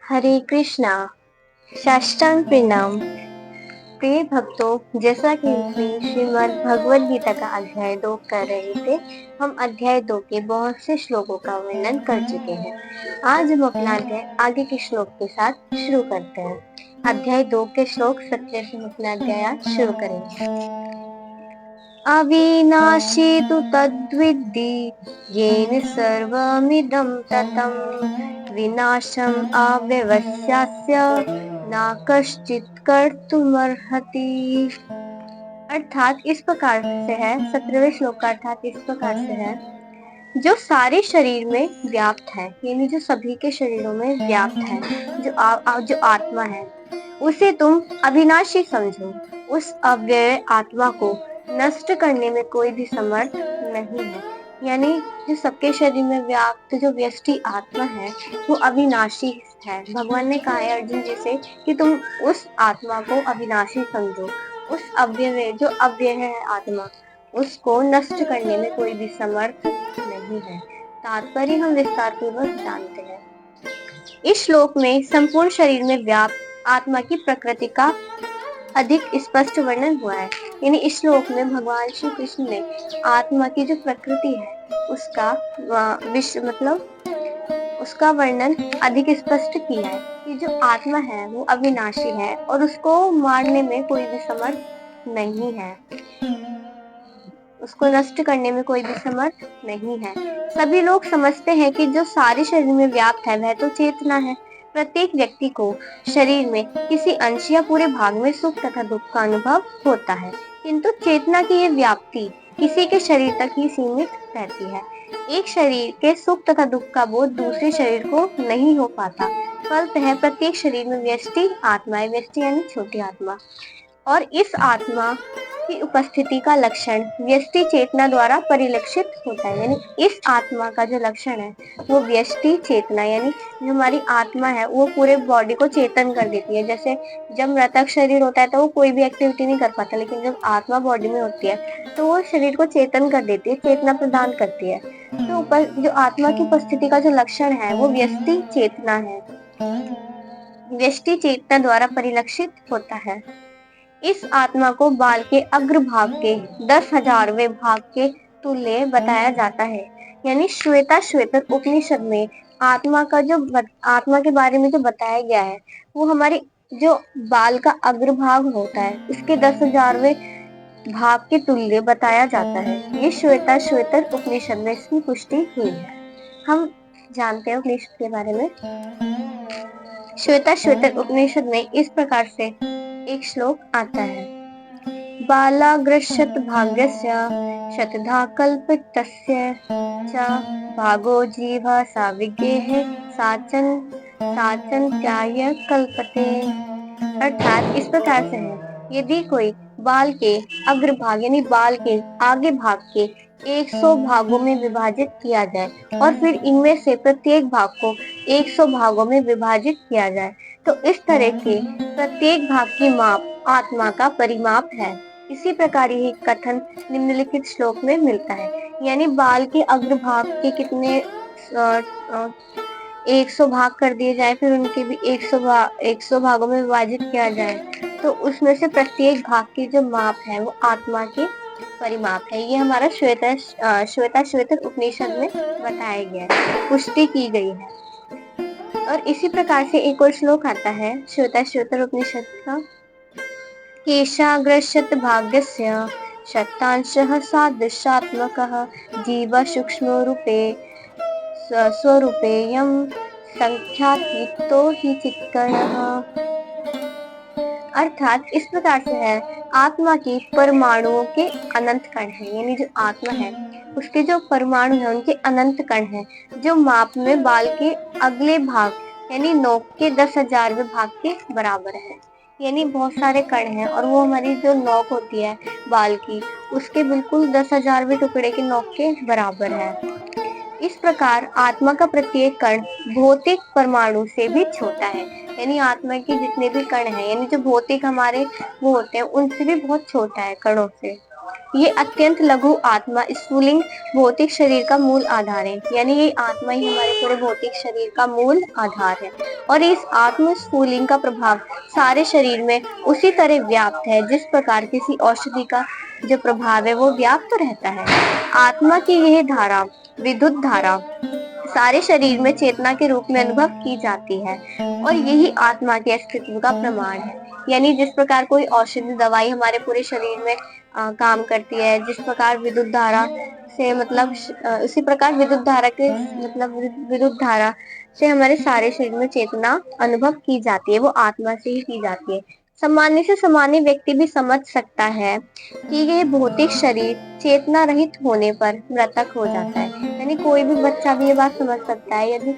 हरे कृष्णा। साष्टांग प्रणाम। प्रिय भक्तों, जैसा कि हम श्रीमद् भगवद गीता का अध्याय 2 कर रहे थे, हम अध्याय 2 के बहुत से श्लोकों का वर्णन कर चुके हैं। आज हम अपना अध्याय आगे के श्लोक के साथ शुरू करते हैं। अध्याय 2 के श्लोक 17 से हम अपना अध्याय आज शुरू करेंगे। अविनाशी तु तद्विद्धि येन सर्वमिदं ततं विनाशम् अव्यवस्यास्य न कश्चित् कर्तुमर्हति। अर्थात इस प्रकार से है, 17वें श्लोक का अर्थात इस प्रकार से है, जो सारे शरीर में व्याप्त है, यानी जो सभी के शरीरों में व्याप्त है, जो आत्मा है, उसे तुम अविनाशी समझो। उस अव्यय आत्मा को नष्ट करने में कोई भी समर्थ नहीं है। यानी जो सबके शरीर में व्याप्त जो व्यष्टि आत्मा है वो अविनाशी है। भगवान ने कहा है अर्जुन जी से कि तुम उस आत्मा को अविनाशी समझो। उस अव्यय जो अव्यय है आत्मा, उसको नष्ट करने में कोई भी समर्थ नहीं है। तात्पर्य हम विस्तार पूर्वक जानते हैं। इस श्लोक में संपूर्ण शरीर में व्याप्त आत्मा की प्रकृति का अधिक स्पष्ट वर्णन हुआ है। यानी इस श्लोक में भगवान श्री कृष्ण ने आत्मा की जो प्रकृति है उसका उसका वर्णन अधिक स्पष्ट किया है कि जो आत्मा है वो अविनाशी है और उसको मारने में कोई भी समर्थ नहीं है, उसको नष्ट करने में कोई भी समर्थ नहीं है। सभी लोग समझते हैं कि जो सारे शरीर में व्याप्त है वह तो चेतना है। प्रत्येक व्यक्ति को शरीर में किसी अंश या पूरे भाग में सुख तथा दुख का अनुभव होता है, किंतु चेतना की ये व्याप्ति किसी के शरीर तक ही सीमित रहती है। एक शरीर के सुख तथा दुख का बोध दूसरे शरीर को नहीं हो पाता। फलतः प्रत्येक शरीर में व्यष्टि आत्मा है, व्यष्टि यानी छोटी आत्मा, और इस आत्मा की उपस्थिति का लक्षण व्यष्टि चेतना द्वारा परिलक्षित होता है। यानी इस आत्मा का जो लक्षण है वो व्यष्टि चेतना, यानी जो हमारी आत्मा है वो पूरे बॉडी को चेतन कर देती है। जैसे जब मृतक शरीर होता है तो वो कोई भी एक्टिविटी नहीं कर पाता, लेकिन जब आत्मा बॉडी में होती है तो वो शरीर को चेतन कर देती है, चेतना प्रदान करती है। तो जो आत्मा की उपस्थिति का जो लक्षण है वो व्यष्टि चेतना है, व्यष्टि चेतना द्वारा परिलक्षित होता है। इस आत्मा को बाल के अग्रभाग के 10,000वें भाग के तुल्य बताया जाता है। यानी श्वेता श्वेतर उपनिषद में आत्मा के बारे में जो बताया गया है वो हमारे जो बाल का अग्रभाग होता है उसके 10,000वें भाग के तुल्य बताया जाता है। ये श्वेता श्वेतर उपनिषद में इसकी पुष्टि हुई है। हम जानते हैं उपनिषद के बारे में। श्वेता श्वेतर उपनिषद में इस प्रकार से एक श्लोक आता है, बालाग्रशत भाग्यस्य शतधा कल्पितस्य च भागो जीवा साविज्ञेः साचन त्याय कल्पते। अर्थात इस प्रकार से है, यदि कोई बाल के अग्रभाग यानी बाल के आगे भाग के 100 भागों में विभाजित किया जाए और फिर इनमें से प्रत्येक भाग को 100 भागों में विभाजित किया जाए तो इस तरह के प्रत्येक भाग की माप आत्मा का परिमाप है। इसी प्रकार यही कथन निम्नलिखित श्लोक में मिलता है। यानी बाल के अग्रभाग के कितने 100 भाग कर दिए जाए, फिर उनके भी 100 भागों में विभाजित किया जाए तो उसमें से प्रत्येक भाग की जो माप है वो आत्मा के परिमाप है। ये हमारा श्वेता श्वेतर उपनिषद में बताया गया है, पुष्टि की गई है। और इसी प्रकार से एक और श्लोक आता है श्वेता श्वेतर उपनिषद का, केशाग्रशत भाग्यस्य शतांशः सादृशात्मकः जीव सूक्ष्म रूपे स्वरूपेयं संख्यातीतो ही चित्कर्णः। अर्थात इस प्रकार से है, आत्मा की परमाणुओं के अनंत कण है। यानी जो आत्मा है उसके जो परमाणु है उनके अनंत कण है, जो माप में बाल के अगले भाग यानी नोक के 10,000वें भाग के बराबर है। यानी बहुत सारे कण हैं और वो हमारी जो नोक होती है बाल की उसके बिल्कुल 10,000वें टुकड़े के नोक के बराबर है। इस प्रकार आत्मा का प्रत्येक कण भौतिक परमाणु से भी छोटा है। यानी आत्मा के जितने भी कण हैं, यानी जो भौतिक हमारे वो होते हैं उनसे भी बहुत छोटा है कणों से। ये अत्यंत लघु आत्मा स्फुलिंग भौतिक शरीर का मूल आधार है। यानी ये आत्मा ही हमारे पूरे भौतिक शरीर का मूल आधार है और इस आत्म स्फुलिंग का प्रभाव सारे शरीर में उसी तरह व्याप्त है जिस प्रकार किसी औषधि का जो प्रभाव है वो व्याप्त रहता है। आत्मा की यह धारा, विद्युत धारा, सारे शरीर में चेतना के रूप में अनुभव की जाती है और यही आत्मा के अस्तित्व का प्रमाण है। यानी जिस प्रकार कोई औषधि दवाई हमारे पूरे शरीर में काम करती है, जिस प्रकार विद्युत धारा से मतलब उसी प्रकार विद्युत धारा के मतलब विद्युत धारा से हमारे सारे शरीर में चेतना अनुभव की जाती है, वो आत्मा से ही की जाती है। सामान्य से सामान्य व्यक्ति भी समझ सकता है कि ये भौतिक शरीर चेतना रहित होने पर मृतक हो जाता है। यानी कोई भी बच्चा भी ये बात समझ सकता है, यदि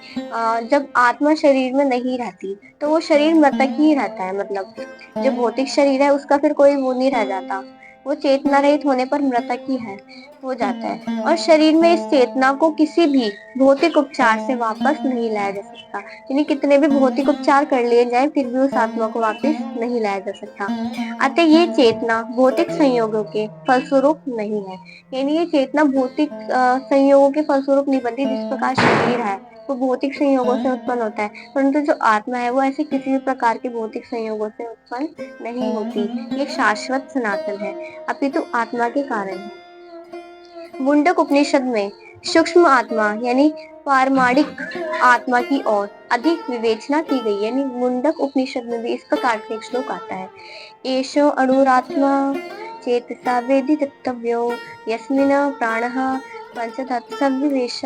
जब आत्मा शरीर में नहीं रहती तो वो शरीर मृतक ही रहता है। मतलब जो भौतिक शरीर है उसका फिर कोई वो नहीं रह जाता, वो चेतना रहित होने पर मृतक ही है हो जाता है और शरीर में इस चेतना को किसी भी भौतिक उपचार से वापस नहीं लाया जा सकता। यानी कितने भी भौतिक उपचार कर लिए जाए फिर भी उस आत्मा को वापस नहीं लाया जा सकता। अतः ये चेतना भौतिक संयोगों के फलस्वरूप नहीं है। यानी ये चेतना भौतिक संयोगों के फलस्वरूप नहीं बनती। जिस प्रकार शरीर है वो भौतिक संयोगों से उत्पन्न होता है, परंतु जो आत्मा है वो ऐसे किसी भी प्रकार के भौतिक संयोगों से उत्पन्न नहीं होती। ये शाश्वत सनातन है, अपितु आत्मा के कारण है। मुंडक उपनिषद में सूक्ष्म आत्मा यानी पारमाणिक आत्मा की ओर अधिक विवेचना की गई है। यानी मुंडक उपनिषद में भी इस प्रकार से एक श्लोक आता है, एषो अणुरात्मा चेतसा वेदितव्यो यस्मिन् प्राणः पंचतत्सविवेश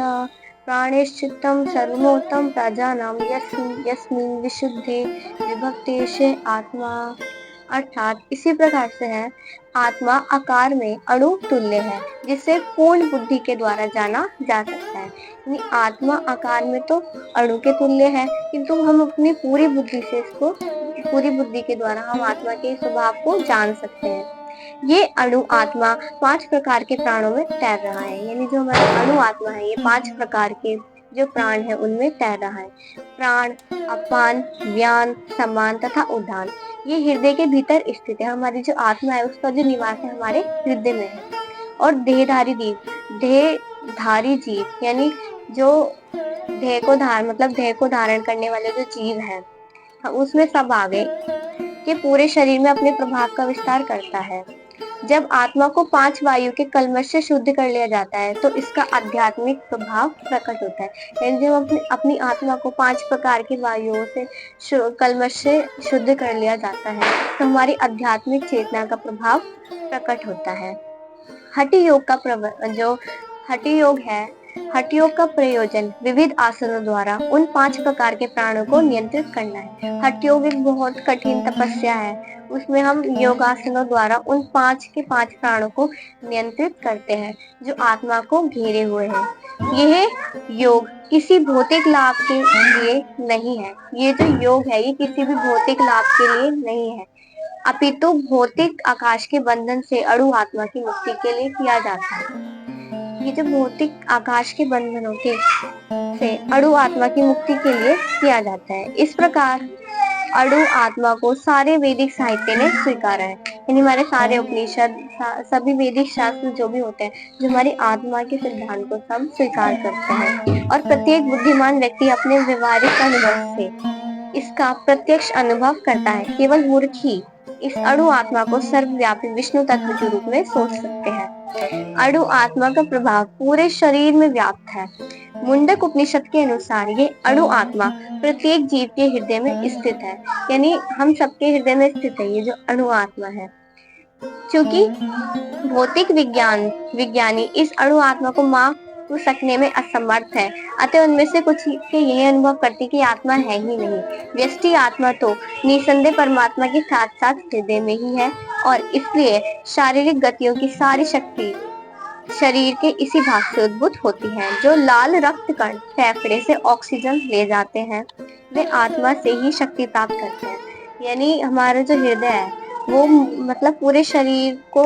प्राणेश्चित्तं सर्वोत्तम प्रजानां यस्मिन् विशुद्धे विभक्तेशे आत्मा। अर्थात इसी प्रकार से है, आत्मा आकार में अणु तुल्य है जिसे पूर्ण बुद्धि के द्वारा जाना जा सकता है। यानी आत्मा आकार में तो अणु के तुल्य है, किंतु हम अपनी पूरी बुद्धि से इसको पूरी बुद्धि के द्वारा हम आत्मा के स्वभाव को जान सकते हैं। ये अणु आत्मा 5 प्रकार के प्राणों में तैर रहा है। यानी जो हमारा अणु आत्मा है ये 5 प्रकार के जो प्राण है उनमें तैर रहा है। प्राण, अपान, व्यान, समान तथा उदान। ये हृदय के भीतर स्थित है। हमारी जो आत्मा है उसका जो निवास है हमारे हृदय में है। और देहधारी जीव यानी जो देह को धारण करने वाले जो जीव है उसमें सब आ गए कि पूरे शरीर में अपने प्रभाव का विस्तार करता है। जब आत्मा को 5 वायु के कल्मश से शुद्ध कर लिया जाता है तो इसका आध्यात्मिक प्रभाव प्रकट होता है। यानी जब अपनी आत्मा को 5 प्रकार की वायुओं से कल्मश से शुद्ध कर लिया जाता है तो हमारी आध्यात्मिक चेतना का प्रभाव प्रकट होता है। हठयोग है, हठ योग का प्रयोजन विविध आसनों द्वारा उन 5 प्रकार के प्राणों को नियंत्रित करना है। हठ योग एक बहुत कठिन तपस्या है, उसमें हम योगासनों द्वारा उन 5 के 5 प्राणों को नियंत्रित करते हैं जो आत्मा को घेरे हुए हैं। यह योग किसी भौतिक लाभ के लिए नहीं है। ये जो योग है ये किसी भी भौतिक लाभ के लिए नहीं है, अपितु भौतिक आकाश के बंधन से अणु आत्मा की मुक्ति के लिए किया जाता है। ये जो भौतिक आकाश के बंधनों के से अणु आत्मा की मुक्ति के लिए किया जाता है। इस प्रकार अणु आत्मा को सारे वैदिक साहित्य ने स्वीकारा है। यानी हमारे सारे उपनिषद सभी वैदिक शास्त्र जो भी होते हैं जो हमारी आत्मा के सिद्धांत को सब स्वीकार करते हैं और प्रत्येक बुद्धिमान व्यक्ति अपने व्यवहारिक अनुभव से इसका प्रत्यक्ष अनुभव करता है। केवल मूर्ख ही इस अणु आत्मा को सर्वव्यापी विष्णु तत्व के रूप में सोच सकते हैं। अणु आत्मा का प्रभाव पूरे शरीर में व्याप्त है। मुंडक उपनिषद के अनुसार ये अणु आत्मा प्रत्येक जीव के हृदय में स्थित है। यानी हम सबके हृदय में स्थित है ये जो अणु आत्मा है। क्योंकि भौतिक विज्ञानी इस अणु आत्मा को माप सकने में असमर्थ है, अतः उनमें से कुछ के यह अनुभव करती कि आत्मा है ही नहीं। व्यष्टि आत्मा तो निसंदेह परमात्मा के साथ साथ हृदय में ही है और इसलिए शारीरिक गतियों की सारी शक्ति शरीर के इसी भाग से उद्भूत होती है। जो लाल रक्त कण फेफड़े से ऑक्सीजन ले जाते हैं वे आत्मा से ही शक्ति प्राप्त करते हैं। यानी हमारा जो हृदय है वो मतलब पूरे शरीर को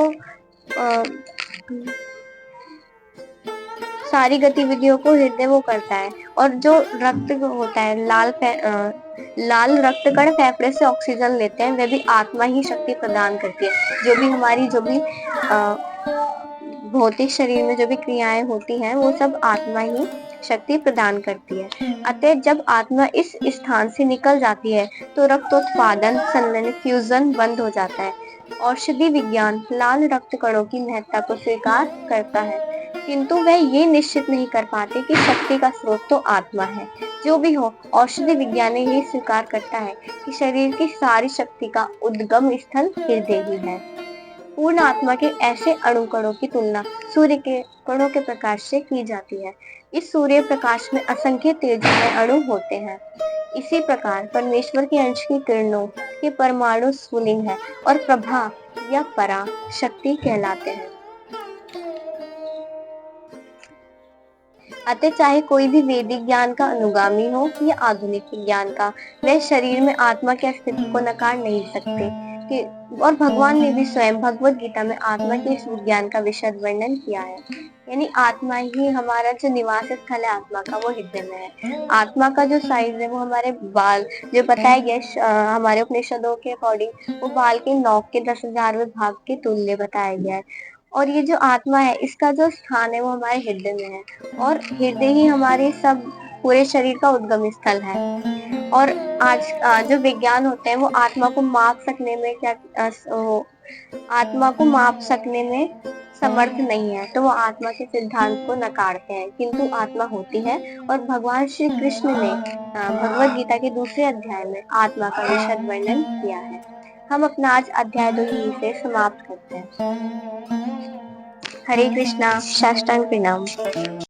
सारी गतिविधियों को हृदय वो करता है और जो रक्त होता है लाल रक्त कण फेफड़े से ऑक्सीजन लेते हैं वे भी आत्मा ही शक्ति प्रदान करती है। जो भी भौतिक शरीर में जो भी क्रियाएं होती हैं वो सब आत्मा ही शक्ति प्रदान करती है। अतः जब आत्मा इस स्थान से निकल जाती है तो रक्तोत्पादन संलयन फ्यूजन बंद हो जाता है। औषधि विज्ञान लाल रक्त कणों की महत्ता को स्वीकार करता है, किंतु वह ये निश्चित नहीं कर पाते कि शक्ति का स्रोत तो आत्मा है। जो भी हो, औषधि विज्ञान ये स्वीकार करता है कि शरीर की सारी शक्ति का उद्गम स्थल हृदय ही है। पूर्ण आत्मा के ऐसे अणु कणों की तुलना सूर्य के कणों के प्रकाश से की जाती है। इस सूर्य प्रकाश में असंख्य तेजोमय अणु होते हैं। इसी प्रकार परमेश्वर के अंश की किरणों के परमाणु स्फुलिंग है और प्रभा या परा शक्ति कहलाते हैं। अतः चाहे कोई भी वैदिक ज्ञान का अनुगामी हो या आधुनिक विज्ञान का, वह शरीर में आत्मा के अस्तित्व को नकार नहीं सकते कि और भगवान ने भी स्वयं भगवत गीता में आत्मा के इस विज्ञान का विशद वर्णन किया है। यानी आत्मा ही हमारा जो निवास स्थल है आत्मा का, वो हृदय में है। आत्मा का जो साइज है वो हमारे बाल, जो बताया गया हमारे उपनिषदों के अकॉर्डिंग, वो बाल के नौक के 10,000वें भाग के तुल्य बताया गया है। और ये जो आत्मा है इसका जो स्थान है वो हमारे हृदय में है, और हृदय ही हमारे सब पूरे शरीर का उद्गम स्थल है। और आज जो विज्ञान होते हैं वो आत्मा को माप सकने में आत्मा को माप सकने में समर्थ नहीं है, तो वो आत्मा के सिद्धांत को नकारते हैं, किंतु आत्मा होती है। और भगवान श्री कृष्ण ने भगवत गीता के दूसरे अध्याय में आत्मा का विशद वर्णन किया है। हम अपना आज अध्याय 2 यहीं से समाप्त करते हैं। हरे कृष्णा, साष्टांग प्रणाम।